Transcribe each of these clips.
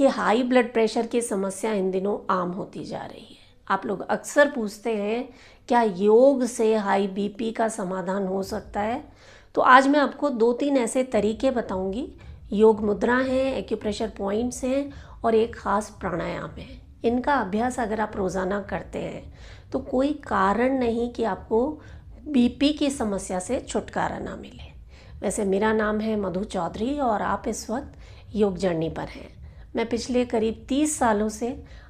देखिए, high blood pressure की समस्या इन दिनों आम होती जा रही है। आप लोग अक्सर पूछते हैं क्या योग से हाई बीपी का समाधान हो सकता है। तो आज मैं आपको 2-3 ऐसे तरीके बताऊंगी। योग मुद्रा है, एक्यूप्रेशर पॉइंट्स हैं और एक ख़ास प्राणायाम है। इनका अभ्यास अगर आप रोज़ाना करते हैं तो कोई कारण नहीं कि आपको बीपी की समस्या से छुटकारा ना मिले। वैसे मेरा नाम है मधु चौधरी और आप इस वक्त योग जर्नी पर हैं। मैं पिछले करीब 30 सालों से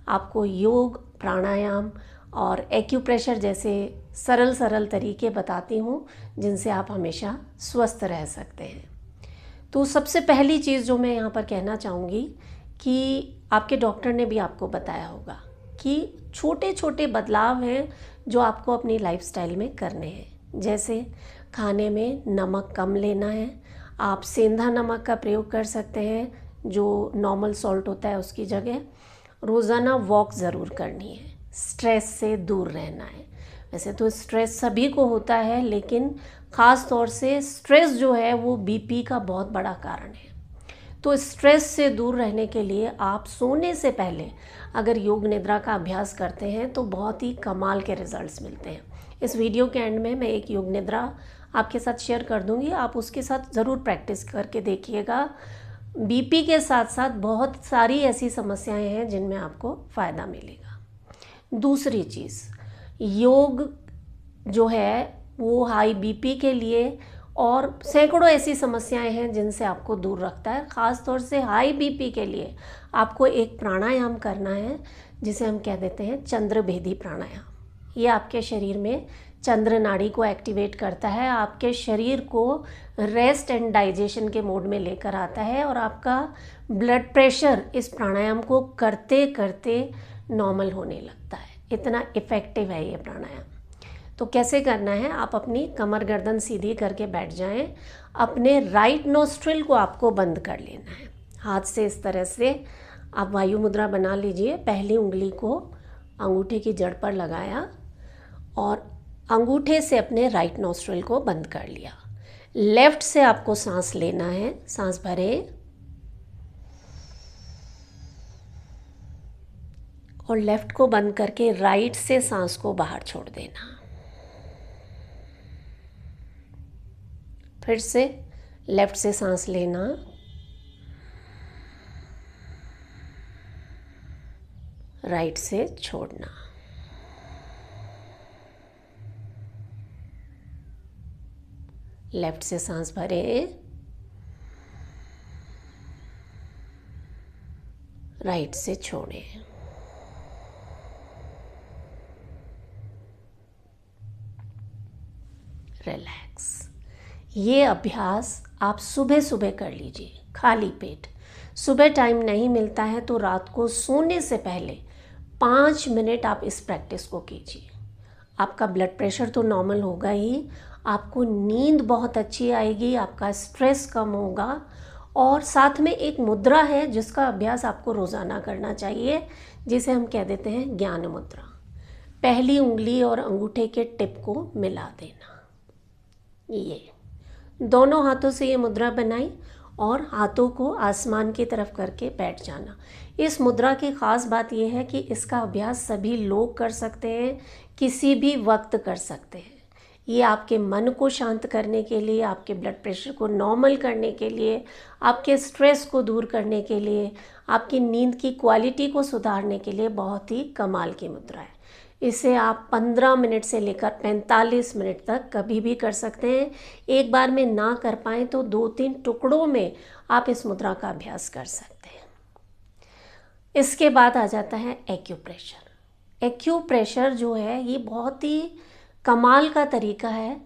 आपको योग, प्राणायाम और एक्यूप्रेशर जैसे सरल तरीके बताती हूँ जिनसे आप हमेशा स्वस्थ रह सकते हैं। तो सबसे पहली चीज़ जो मैं यहाँ पर कहना चाहूँगी कि आपके डॉक्टर ने भी आपको बताया होगा कि छोटे छोटे बदलाव हैं जो आपको अपनी लाइफस्टाइल में करने हैं। जैसे खाने में नमक कम लेना है, आप सेंधा नमक का प्रयोग कर सकते हैं जो नॉर्मल सॉल्ट होता है उसकी जगह। रोज़ाना वॉक ज़रूर करनी है, स्ट्रेस से दूर रहना है। वैसे तो स्ट्रेस सभी को होता है, लेकिन ख़ास तौर से स्ट्रेस जो है वो बीपी का बहुत बड़ा कारण है। तो स्ट्रेस से दूर रहने के लिए आप सोने से पहले अगर योग निद्रा का अभ्यास करते हैं तो बहुत ही कमाल के रिजल्ट्स मिलते हैं। इस वीडियो के एंड में मैं एक योग निद्रा आपके साथ शेयर कर दूंगी, आप उसके साथ ज़रूर प्रैक्टिस करके देखिएगा। बीपी के साथ साथ बहुत सारी ऐसी समस्याएं हैं जिनमें आपको फ़ायदा मिलेगा। दूसरी चीज़, योग जो है वो हाई बीपी के लिए और सैकड़ों ऐसी समस्याएं हैं जिनसे आपको दूर रखता है। ख़ास तौर से हाई बीपी के लिए आपको एक प्राणायाम करना है जिसे हम कह देते हैं चंद्रभेदी प्राणायाम। ये आपके शरीर में चंद्र नाड़ी को एक्टिवेट करता है, आपके शरीर को रेस्ट एंड डाइजेशन के मोड में लेकर आता है और आपका ब्लड प्रेशर इस प्राणायाम को करते करते नॉर्मल होने लगता है। इतना इफ़ेक्टिव है ये प्राणायाम। तो कैसे करना है, आप अपनी कमर गर्दन सीधी करके बैठ जाएं। अपने राइट नोस्ट्रिल को आपको बंद कर लेना है। हाथ से इस तरह से आप वायु मुद्रा बना लीजिए। पहली उंगली को अंगूठे की जड़ पर लगाया और अंगूठे से अपने राइट नोस्ट्रिल को बंद कर लिया। लेफ्ट से आपको सांस लेना है, सांस भरें और लेफ्ट को बंद करके राइट से सांस को बाहर छोड़ देना। फिर से लेफ्ट से सांस लेना, राइट से छोड़ना। लेफ्ट से सांस भरें, राइट से छोड़ें। रिलैक्स। ये अभ्यास आप सुबह सुबह कर लीजिए, खाली पेट। सुबह टाइम नहीं मिलता है तो रात को सोने से पहले 5 मिनट आप इस प्रैक्टिस को कीजिए। आपका ब्लड प्रेशर तो नॉर्मल होगा ही, आपको नींद बहुत अच्छी आएगी, आपका स्ट्रेस कम होगा और साथ में एक मुद्रा है जिसका अभ्यास आपको रोज़ाना करना चाहिए, जिसे हम कह देते हैं ज्ञान मुद्रा। पहली उंगली और अंगूठे के टिप को मिला देना। ये दोनों हाथों से ये मुद्रा बनाई और हाथों को आसमान की तरफ करके बैठ जाना। इस मुद्रा की ख़ास बात यह है कि इसका अभ्यास सभी लोग कर सकते हैं, किसी भी वक्त कर सकते हैं। ये आपके मन को शांत करने के लिए, आपके ब्लड प्रेशर को नॉर्मल करने के लिए, आपके स्ट्रेस को दूर करने के लिए, आपकी नींद की क्वालिटी को सुधारने के लिए बहुत ही कमाल की मुद्रा है। इसे आप 15 मिनट से लेकर 45 मिनट तक कभी भी कर सकते हैं। एक बार में ना कर पाएँ तो 2-3 टुकड़ों में आप इस मुद्रा का अभ्यास कर सकते हैं। इसके बाद आ जाता है एक्यूप्रेशर। एक्यूप्रेशर जो है ये बहुत ही कमाल का तरीका है,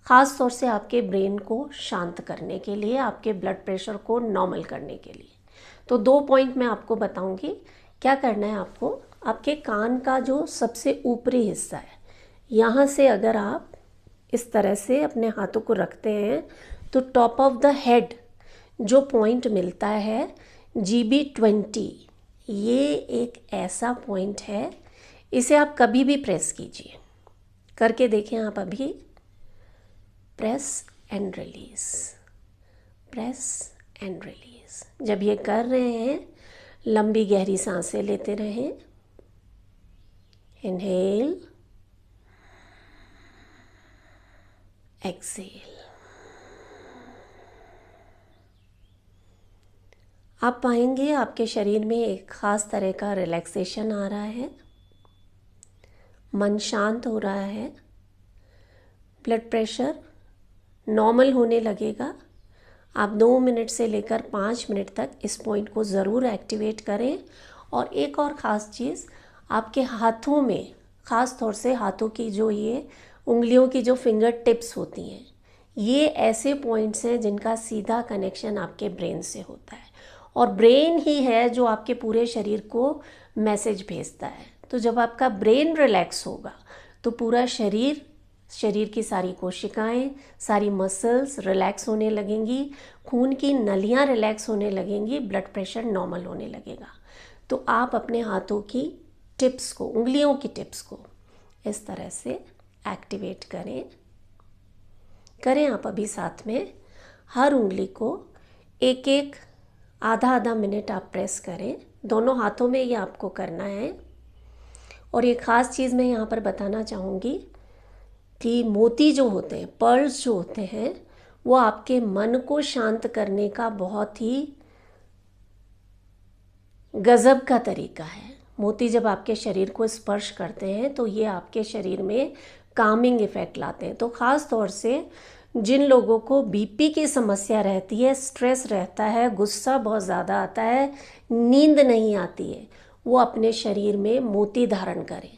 ख़ास तौर से आपके ब्रेन को शांत करने के लिए, आपके ब्लड प्रेशर को नॉर्मल करने के लिए। तो 2 पॉइंट मैं आपको बताऊंगी। क्या करना है आपको, आपके कान का जो सबसे ऊपरी हिस्सा है, यहाँ से अगर आप इस तरह से अपने हाथों को रखते हैं तो टॉप ऑफ द हेड जो पॉइंट मिलता है GB20, ये एक ऐसा पॉइंट है, इसे आप कभी भी प्रेस कीजिए। करके देखें आप अभी। Press and release, press and release. जब ये कर रहे हैं लंबी गहरी सांसें लेते रहें। Inhale, exhale. आप पाएंगे आपके शरीर में एक ख़ास तरह का रिलैक्सेशन आ रहा है, मन शांत हो रहा है, ब्लड प्रेशर नॉर्मल होने लगेगा। आप 2 मिनट से लेकर 5 मिनट तक इस पॉइंट को ज़रूर एक्टिवेट करें। और एक और ख़ास चीज़, आपके हाथों में, ख़ास तौर से हाथों की जो ये उंगलियों की जो फिंगर टिप्स होती हैं, ये ऐसे पॉइंट्स हैं जिनका सीधा कनेक्शन आपके ब्रेन से होता है, और ब्रेन ही है जो आपके पूरे शरीर को मैसेज भेजता है। तो जब आपका ब्रेन रिलैक्स होगा तो पूरा शरीर की सारी कोशिकाएं, सारी मसल्स रिलैक्स होने लगेंगी, खून की नलियां रिलैक्स होने लगेंगी, ब्लड प्रेशर नॉर्मल होने लगेगा। तो आप अपने हाथों की टिप्स को, उंगलियों की टिप्स को इस तरह से एक्टिवेट करें आप अभी साथ में। हर उंगली को एक एक आधा मिनट आप प्रेस करें, दोनों हाथों में ये आपको करना है। और एक ख़ास चीज़ मैं यहाँ पर बताना चाहूँगी कि मोती जो होते हैं, पर्ल्स जो होते हैं, वो आपके मन को शांत करने का बहुत ही गज़ब का तरीका है। मोती जब आपके शरीर को स्पर्श करते हैं तो ये आपके शरीर में कामिंग इफ़ेक्ट लाते हैं। तो ख़ास तौर से जिन लोगों को बीपी की समस्या रहती है, स्ट्रेस रहता है, गुस्सा बहुत ज़्यादा आता है, नींद नहीं आती है, वो अपने शरीर में मोती धारण करें।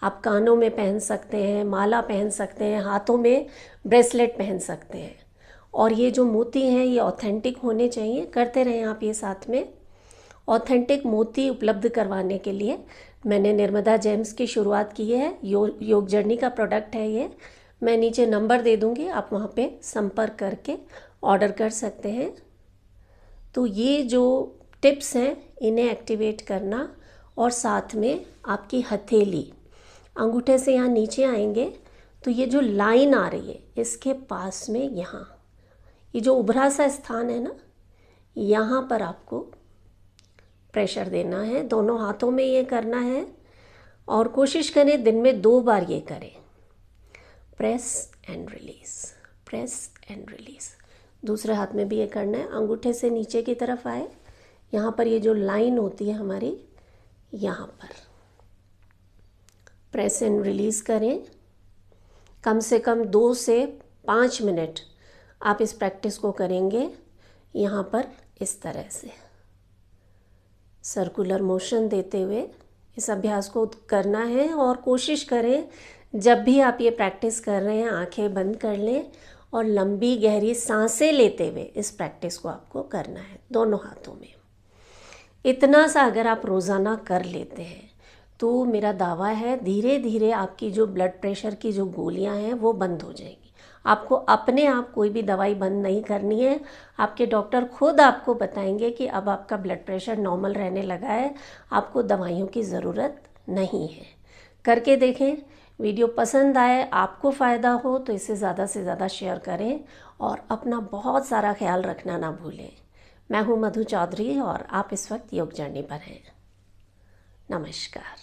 आप कानों में पहन सकते हैं, माला पहन सकते हैं, हाथों में ब्रेसलेट पहन सकते हैं। और ये जो मोती हैं ये ऑथेंटिक होने चाहिए। करते रहें आप ये साथ में। ऑथेंटिक मोती उपलब्ध करवाने के लिए मैंने निर्मदा जेम्स की शुरुआत की है। योग जर्नी का प्रोडक्ट है ये। मैं नीचे नंबर दे दूँगी, आप वहाँ पे संपर्क करके ऑर्डर कर सकते हैं। तो ये जो टिप्स हैं इन्हें एक्टिवेट करना, और साथ में आपकी हथेली अंगूठे से यहाँ नीचे आएंगे तो ये जो लाइन आ रही है इसके पास में, यहाँ ये जो उभरा सा स्थान है ना, यहाँ पर आपको प्रेशर देना है। दोनों हाथों में ये करना है और कोशिश करें दिन में 2 बार ये करें। Press and release, press and release. दूसरे हाथ में भी ये करना है। अंगूठे से नीचे की तरफ आए, यहाँ पर ये जो लाइन होती है हमारी, यहाँ पर प्रेस एंड रिलीज़ करें। कम से कम 2 से 5 मिनट आप इस प्रैक्टिस को करेंगे। यहाँ पर इस तरह से सर्कुलर मोशन देते हुए इस अभ्यास को करना है। और कोशिश करें जब भी आप ये प्रैक्टिस कर रहे हैं आंखें बंद कर लें और लंबी गहरी सांसें लेते हुए इस प्रैक्टिस को आपको करना है दोनों हाथों में। इतना सा अगर आप रोज़ाना कर लेते हैं तो मेरा दावा है धीरे धीरे आपकी जो ब्लड प्रेशर की जो गोलियां हैं वो बंद हो जाएंगी। आपको अपने आप कोई भी दवाई बंद नहीं करनी है। आपके डॉक्टर खुद आपको बताएंगे कि अब आपका ब्लड प्रेशर नॉर्मल रहने लगा है, आपको दवाइयों की ज़रूरत नहीं है। करके देखें। वीडियो पसंद आए, आपको फ़ायदा हो तो इसे ज़्यादा से ज़्यादा शेयर करें और अपना बहुत सारा ख्याल रखना ना भूलें। मैं हूँ मधु चौधरी और आप इस वक्त योग जर्नी पर हैं। नमस्कार।